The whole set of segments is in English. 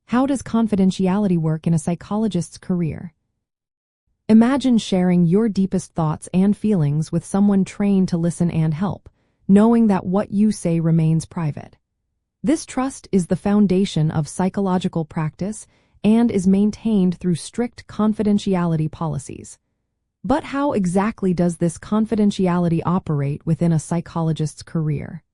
How does confidentiality work in a psychologist's career? Imagine sharing your deepest thoughts and feelings with someone trained to listen and help, knowing that what you say remains private. This trust is the foundation of psychological practice and is maintained through strict confidentiality policies. But how exactly does this confidentiality operate within a psychologist's career?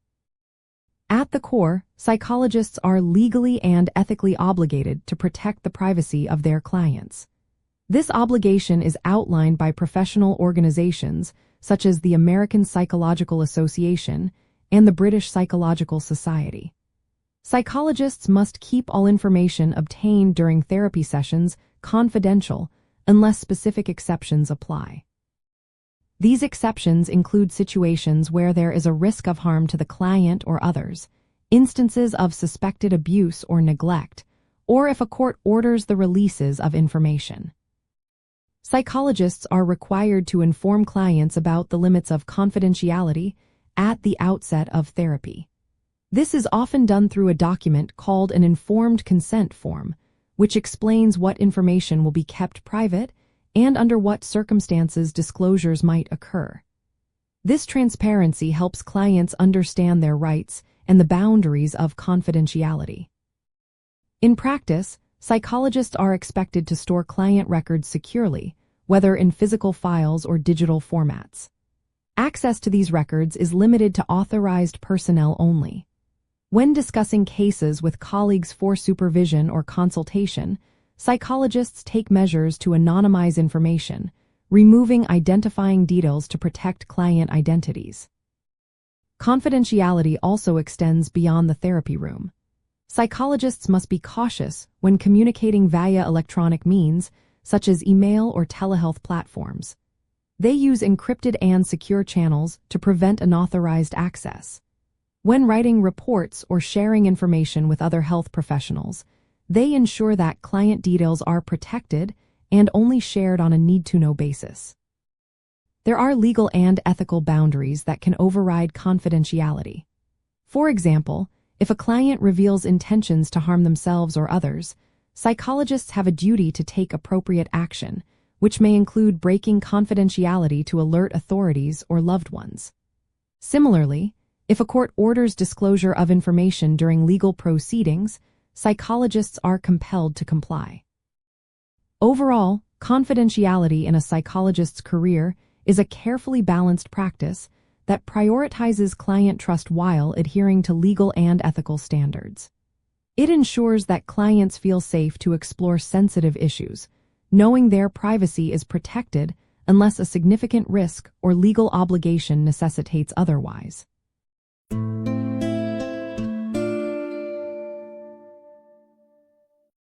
At the core, psychologists are legally and ethically obligated to protect the privacy of their clients. This obligation is outlined by professional organizations such as the American Psychological Association and the British Psychological Society. Psychologists must keep all information obtained during therapy sessions confidential unless specific exceptions apply. These exceptions include situations where there is a risk of harm to the client or others, instances of suspected abuse or neglect, or if a court orders the releases of information. Psychologists are required to inform clients about the limits of confidentiality at the outset of therapy. This is often done through a document called an informed consent form, which explains what information will be kept private and under what circumstances disclosures might occur. This transparency helps clients understand their rights and the boundaries of confidentiality. In practice, psychologists are expected to store client records securely, whether in physical files or digital formats. Access to these records is limited to authorized personnel only. When discussing cases with colleagues for supervision or consultation, psychologists take measures to anonymize information, removing identifying details to protect client identities. Confidentiality also extends beyond the therapy room. Psychologists must be cautious when communicating via electronic means, such as email or telehealth platforms. They use encrypted and secure channels to prevent unauthorized access. When writing reports or sharing information with other health professionals, they ensure that client details are protected and only shared on a need-to-know basis. There are legal and ethical boundaries that can override confidentiality. For example, if a client reveals intentions to harm themselves or others, psychologists have a duty to take appropriate action, which may include breaking confidentiality to alert authorities or loved ones. Similarly, if a court orders disclosure of information during legal proceedings, psychologists are compelled to comply. Overall, confidentiality in a psychologist's career is a carefully balanced practice that prioritizes client trust while adhering to legal and ethical standards. It ensures that clients feel safe to explore sensitive issues, knowing their privacy is protected unless a significant risk or legal obligation necessitates otherwise.